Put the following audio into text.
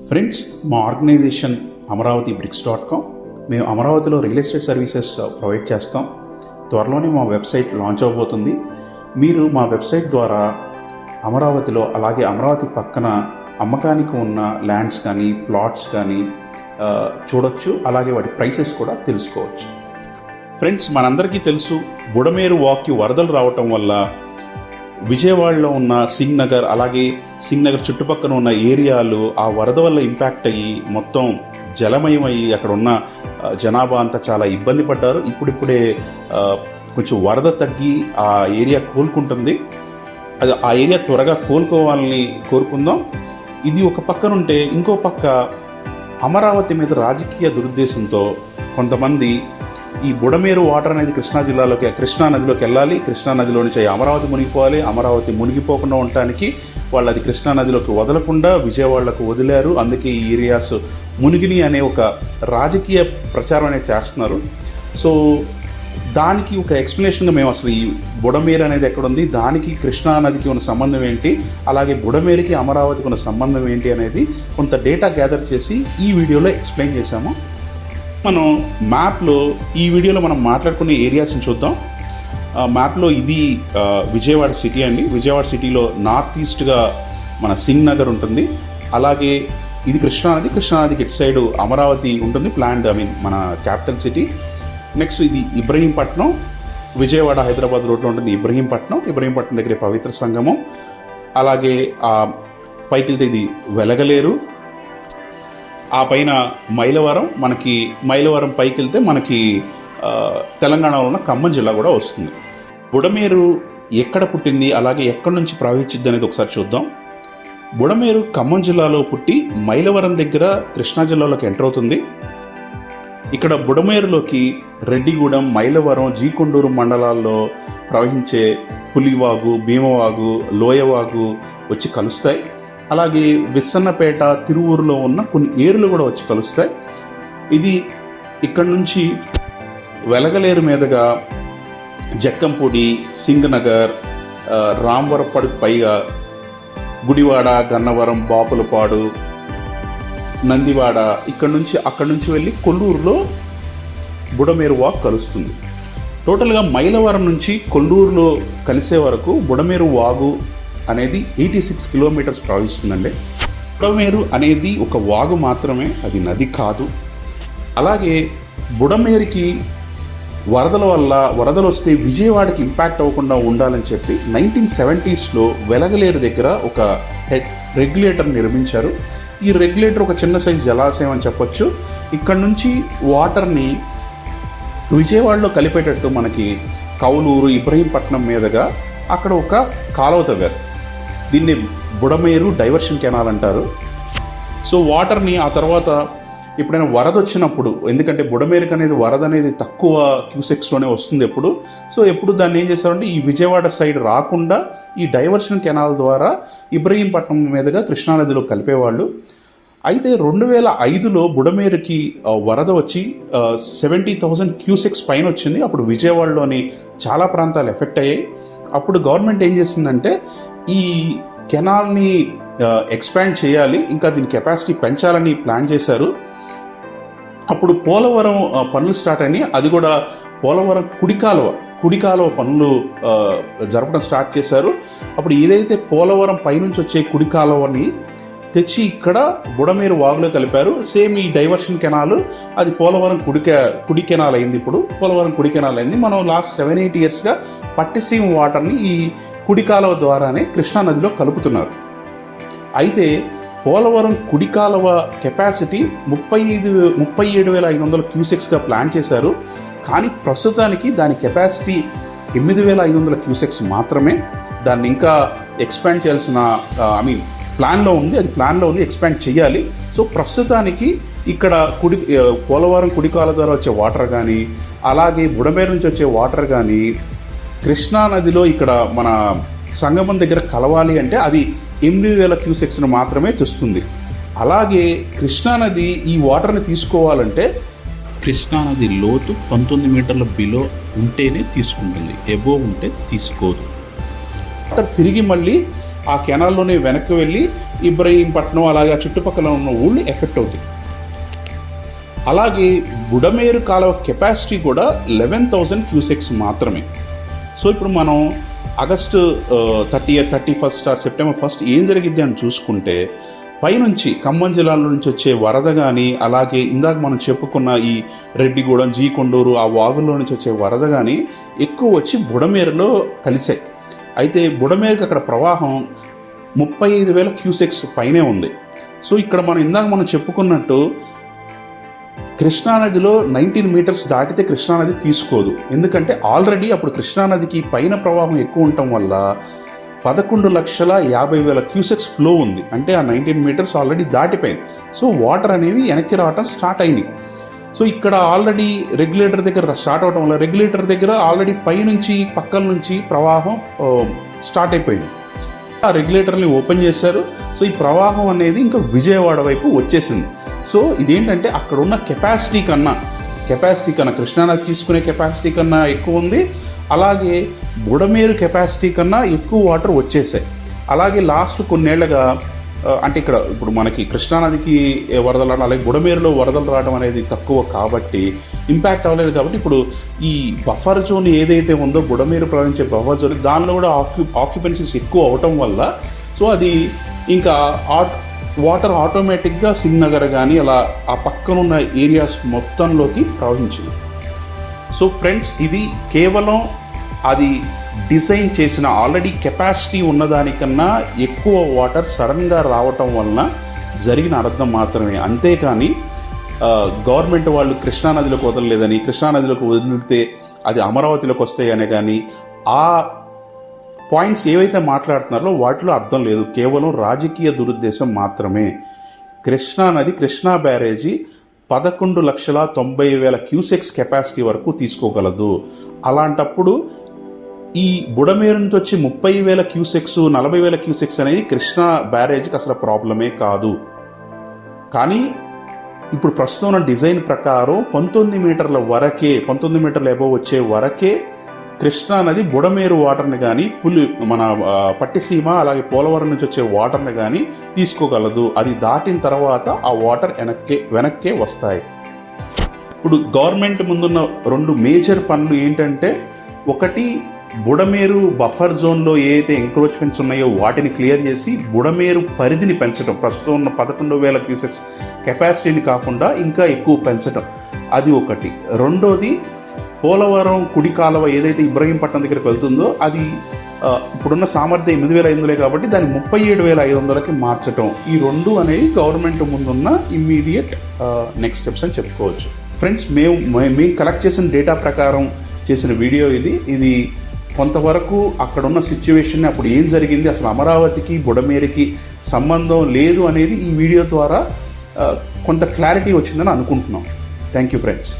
Friends, మా organisation Amaravati బ్రిక్స్.com. మేము అమరావతిలో రియల్ ఎస్టేట్ సర్వీసెస్ ప్రొవైడ్ చేస్తాం. త్వరలోనే మా వెబ్సైట్ లాంచ్ అవబోతుంది. మీరు మా వెబ్సైట్ ద్వారా అమరావతిలో, అలాగే అమరావతి పక్కన అమ్మకానికి ఉన్న ల్యాండ్స్ కానీ ప్లాట్స్ కానీ చూడొచ్చు. అలాగే వాటి ప్రైసెస్ కూడా తెలుసుకోవచ్చు. ఫ్రెండ్స్, మనందరికీ తెలుసు, బుడమేరు వాక్కి వరదలు రావటం వల్ల విజయవాడలో ఉన్న సింగ్ నగర్, అలాగే సింగ్ నగర్ చుట్టుపక్కల ఉన్న ఏరియాలు ఆ వరద వల్ల ఇంపాక్ట్ అయ్యి మొత్తం జలమయమయ్యి అక్కడ ఉన్న జనాభా అంతా చాలా ఇబ్బంది పడ్డారు. ఇప్పుడిప్పుడే కొంచెం వరద తగ్గి ఆ ఏరియా కోలుకుంటుంది. అది ఆ ఏరియా త్వరగా కోలుకోవాలని కోరుకుందాం. ఇది ఒక పక్కనుంటే, ఇంకో పక్క అమరావతి మీద రాజకీయ దురుద్దేశంతో కొంతమంది ఈ బుడమేరు వాటర్ అనేది కృష్ణా నదిలోకి వెళ్ళాలి, కృష్ణా నదిలో నుంచి అమరావతి మునిగిపోవాలి, అమరావతి మునిగిపోకుండా ఉండటానికి వాళ్ళు అది కృష్ణా నదిలోకి వదలకుండా విజయవాడలకు వదిలారు. అందుకే ఈ ఏరియాస్ మునిగిని అనే ఒక రాజకీయ ప్రచారం అనేది చేస్తున్నారు. సో దానికి ఒక ఎక్స్ప్లెనేషన్గా మేము అసలు ఈ బుడమేరు అనేది ఎక్కడుంది, దానికి కృష్ణా నదికి ఉన్న సంబంధం ఏంటి, అలాగే బుడమేరుకి అమరావతికి ఉన్న సంబంధం ఏంటి అనేది కొంత డేటా గ్యాదర్ చేసి ఈ వీడియోలో ఎక్స్ప్లెయిన్ చేశాము. మనం మ్యాప్లో ఈ వీడియోలో మనం మాట్లాడుకునే ఏరియాస్ని చూద్దాం. మ్యాప్లో ఇది విజయవాడ సిటీ అండి. విజయవాడ సిటీలో నార్త్ ఈస్ట్గా మన సింగ్ నగర్ ఉంటుంది. అలాగే ఇది కృష్ణానదికి ఇటు సైడు అమరావతి ఉంటుంది, ప్లాన్డ్ మన క్యాపిటల్ సిటీ. నెక్స్ట్ ఇది ఇబ్రహీంపట్నం, విజయవాడ హైదరాబాద్ రోడ్లో ఉంటుంది ఇబ్రహీంపట్నం దగ్గర పవిత్ర సంగమం. అలాగే పైకి వెళ్తే ఇది వెలగలేరు, ఆ పైన మైలవరం పైకి వెళ్తే మనకి తెలంగాణలో ఉన్న ఖమ్మం జిల్లా కూడా వస్తుంది. బుడమేరు ఎక్కడ పుట్టింది, అలాగే ఎక్కడి నుంచి ప్రవహించింది అనేది ఒకసారి చూద్దాం. బుడమేరు ఖమ్మం జిల్లాలో పుట్టి మైలవరం దగ్గర కృష్ణా జిల్లాలోకి ఎంటర్ అవుతుంది. ఇక్కడ బుడమేరులోకి రెడ్డిగూడెం, మైలవరం, జీకొండూరు మండలాల్లో ప్రవహించే పులివాగు, భీమవాగు, లోయవాగు వచ్చి కలుస్తాయి. అలాగే విస్సన్నపేట, తిరువూరులో ఉన్న కొన్ని ఏరులు కూడా వచ్చి కలుస్తాయి. ఇది ఇక్కడ నుంచి వెలగలేరు మీదుగా జక్కంపూడి, సింగ్ నగర్, రామవరపడి పైగా గుడివాడ, గన్నవరం, బాపులపాడు, నందివాడ, అక్కడి నుంచి వెళ్ళి కొల్లూరులో బుడమేరు వాక్ కలుస్తుంది. టోటల్గా మైలవరం నుంచి కొల్లూరులో కలిసే వరకు బుడమేరు వాగు అనేది 86 కిలోమీటర్స్ ప్రవహిస్తుందండి. బుడమేరు అనేది ఒక వాగు మాత్రమే, అది నది కాదు. అలాగే బుడమేరుకి వరదలు వస్తే విజయవాడకి ఇంపాక్ట్ అవ్వకుండా ఉండాలని చెప్పి 1970s వెలగలేరు దగ్గర ఒక రెగ్యులేటర్ నిర్మించారు. ఈ రెగ్యులేటర్ ఒక చిన్న సైజ్ జలాశయం అని చెప్పొచ్చు. ఇక్కడ నుంచి వాటర్ని విజయవాడలో కలిపేటట్టు మనకి కౌలూరు, ఇబ్రహీంపట్నం మీదుగా అక్కడ ఒక కాలువ తవ్వారు. దీన్ని బుడమేరు డైవర్షన్ కెనాల్ అంటారు. సో వాటర్ని ఆ తర్వాత ఎప్పుడైనా వరద వచ్చినప్పుడు, ఎందుకంటే బుడమేరుకు అనేది వరద అనేది తక్కువ క్యూసెక్స్లోనే వస్తుంది ఎప్పుడు. సో ఎప్పుడు దాన్ని ఏం చేస్తారంటే ఈ విజయవాడ సైడ్ రాకుండా ఈ డైవర్షన్ కెనాల్ ద్వారా ఇబ్రహీంపట్నం మీదుగా కృష్ణానదిలో కలిపేవాళ్ళు. అయితే 2005లో బుడమేరుకి వరద వచ్చి 70,000 క్యూసెక్స్ పైన వచ్చింది. అప్పుడు విజయవాడలోని చాలా ప్రాంతాలు ఎఫెక్ట్ అయ్యాయి. అప్పుడు గవర్నమెంట్ ఏం చేసిందంటే ఈ కెనాల్ని ఎక్స్పాండ్ చేయాలి, ఇంకా దీని కెపాసిటీ పెంచాలని ప్లాన్ చేశారు. అప్పుడు పోలవరం పనులు స్టార్ట్ అయినాయి. అది కూడా పోలవరం కుడికాలువ పనులు జరపడం స్టార్ట్ చేశారు. అప్పుడు ఏదైతే పోలవరం పైనుంచి వచ్చే కుడికాలువని తెచ్చి ఇక్కడ బుడమేరు వాగులో కలిపారు. సేమ్ ఈ డైవర్షన్ కెనాల్ అది పోలవరం కుడి కెనాల్ అయింది. ఇప్పుడు పోలవరం కుడి కెనాల్ అయింది. మనం లాస్ట్ 7-8 ఇయర్స్గా పట్టిసీమ వాటర్ని ఈ కుడికాలువ ద్వారానే కృష్ణానదిలో కలుపుతున్నారు. అయితే పోలవరం కుడికాలువ కెపాసిటీ 37,500 క్యూసెక్స్గా ప్లాన్ చేశారు. కానీ ప్రస్తుతానికి దాని కెపాసిటీ 8,500 క్యూసెక్స్ మాత్రమే. దాన్ని ఇంకా ఎక్స్పాండ్ చేయాల్సిన ప్లాన్లో ఉంది, ఎక్స్పాండ్ చేయాలి. సో ప్రస్తుతానికి ఇక్కడ పోలవరం కుడికాలువ ద్వారా వచ్చే వాటర్ కానీ, అలాగే బుడమేరు నుంచి వచ్చే వాటర్ కానీ కృష్ణానదిలో ఇక్కడ మన సంగమం దగ్గర కలవాలి అంటే అది 8,000 క్యూసెక్స్ను మాత్రమే తెస్తుంది. అలాగే కృష్ణానది ఈ వాటర్ని తీసుకోవాలంటే కృష్ణానది లోతు 19 మీటర్ల బిలో ఉంటేనే తీసుకుంటుంది, ఎబోవ్ ఉంటే తీసుకోదు. వాటర్ తిరిగి మళ్ళీ ఆ కెనాల్లోనే వెనక్కి వెళ్ళి ఇబ్రహీంపట్నం అలాగే ఆ చుట్టుపక్కల ఉన్న ఊళ్ళు ఎఫెక్ట్ అవుతాయి. అలాగే బుడమేరు కాలువ కెపాసిటీ కూడా 11,000 క్యూసెక్స్ మాత్రమే. సో ఇప్పుడు మనం August 30th 31st or September 1st ఏం జరిగిద్ది అని చూసుకుంటే, పైనుంచి ఖమ్మం జిల్లాల నుంచి వచ్చే వరద కానీ, అలాగే ఇందాక మనం చెప్పుకున్న ఈ రెడ్డిగూడెం, జీకొండూరు ఆ వాగుల్లో నుంచి వచ్చే వరద కానీ ఎక్కువ వచ్చి బుడమేరులో కలిసాయి. అయితే బుడమేరుకి అక్కడ ప్రవాహం 35,000 క్యూసెక్స్ పైనే ఉంది. సో ఇక్కడ మనం చెప్పుకున్నట్టు కృష్ణానదిలో 19 మీటర్స్ దాటితే కృష్ణానది తీసుకోదు. ఎందుకంటే ఆల్రెడీ అప్పుడు కృష్ణానదికి పైన ప్రవాహం ఎక్కువ ఉండటం వల్ల 11,50,000 క్యూసెక్స్ ఫ్లో ఉంది. అంటే ఆ 19 మీటర్స్ ఆల్రెడీ దాటిపోయింది. సో వాటర్ అనేవి వెనక్కి రావటం స్టార్ట్ అయినాయి. సో ఇక్కడ ఆల్రెడీ రెగ్యులేటర్ దగ్గర స్టార్ట్ అవడం వల్ల రెగ్యులేటర్ దగ్గర ఆల్రెడీ పైనుంచి పక్కల నుంచి ప్రవాహం స్టార్ట్ అయిపోయింది. ఆ రెగ్యులేటర్ని ఓపెన్ చేశారు. సో ఈ ప్రవాహం అనేది ఇంకా విజయవాడ వైపు వచ్చేసింది. సో ఇదేంటంటే అక్కడ ఉన్న కెపాసిటీ కన్నా కృష్ణానది తీసుకునే కెపాసిటీ కన్నా ఎక్కువ ఉంది. అలాగే బుడమేరు కెపాసిటీ కన్నా ఎక్కువ వాటర్ వచ్చేసాయి. అలాగే లాస్ట్ కొన్నేళ్లుగా అంటే ఇప్పుడు మనకి కృష్ణానదికి వరదలు రావడం, అలాగే బుడమేరులో వరదలు రావడం అనేది తక్కువ కాబట్టి ఇంపాక్ట్ అవ్వలేదు. కాబట్టి ఇప్పుడు ఈ బఫర్ జోన్ ఏదైతే ఉందో బుడమేరు ప్రవహించే బఫర్ జోన్, దానిలో కూడా ఆక్యుపెన్సీస్ ఎక్కువ అవటం వల్ల సో అది ఇంకా వాటర్ ఆటోమేటిక్గా సింగనగర్ కానీ అలా ఆ పక్కనున్న ఏరియాస్ మొత్తంలోకి ప్రవహించింది. సో ఫ్రెండ్స్, ఇది కేవలం అది డిజైన్ చేసిన ఆల్రెడీ కెపాసిటీ ఉన్నదానికన్నా ఎక్కువ వాటర్ సడన్గా రావటం వలన జరిగిన అర్థం మాత్రమే. అంతేకాని గవర్నమెంట్ వాళ్ళు కృష్ణానదిలోకి వదలలేదని, కృష్ణానదిలోకి వదిలితే అది అమరావతిలోకి వస్తాయనే కానీ ఆ పాయింట్స్ ఏవైతే మాట్లాడుతున్నారో వాటిలో అర్థం లేదు. కేవలం రాజకీయ దురుద్దేశం మాత్రమే. కృష్ణా బ్యారేజీ 11,90,000 క్యూసెక్స్ కెపాసిటీ వరకు తీసుకోగలదు. అలాంటప్పుడు ఈ బుడమేరు నుంచి వచ్చి 30,000 క్యూసెక్స్ 40,000 క్యూసెక్స్ అనేది కృష్ణా బ్యారేజీకి అసలు ప్రాబ్లమే కాదు. కానీ ఇప్పుడు ప్రస్తుతం ఉన్న డిజైన్ ప్రకారం 19 మీటర్ల వరకే, 19 మీటర్ల ఎబో వచ్చే వరకే కృష్ణానది బుడమేరు వాటర్ని కానీ మన పట్టిసీమ అలాగే పోలవరం నుంచి వచ్చే వాటర్ని కానీ తీసుకోగలదు. అది దాటిన తర్వాత ఆ వాటర్ వెనక్కే వస్తాయి. ఇప్పుడు గవర్నమెంట్ ముందున్న 2 మేజర్ పనులు ఏంటంటే, ఒకటి బుడమేరు బఫర్ జోన్లో ఏదైతే ఎంక్రోచ్మెంట్స్ ఉన్నాయో వాటిని క్లియర్ చేసి బుడమేరు పరిధిని పెంచడం, ప్రస్తుతం ఉన్న 11,000 క్యూసెక్స్ కెపాసిటీని కాకుండా ఇంకా ఎక్కువ పెంచడం, అది ఒకటి. రెండోది పోలవరం కుడి కాలువ ఏదైతే ఇబ్రహీంపట్నం దగ్గరికి వెళ్తుందో అది ఇప్పుడున్న సామర్థ్యం 8,500 కాబట్టి దాన్ని 37,500కి మార్చడం. ఈ 2 అనేవి గవర్నమెంట్ ముందున్న ఇమ్మీడియట్ నెక్స్ట్ స్టెప్స్ అని చెప్పుకోవచ్చు. ఫ్రెండ్స్, మేము కలెక్ట్ చేసిన డేటా ప్రకారం చేసిన వీడియో ఇది కొంతవరకు అక్కడున్న సిచ్యువేషన్, అప్పుడు ఏం జరిగింది, అసలు అమరావతికి బుడమేరుకి సంబంధం లేదు అనేది ఈ వీడియో ద్వారా కొంత క్లారిటీ వచ్చిందని అనుకుంటున్నాం. Thank you friends.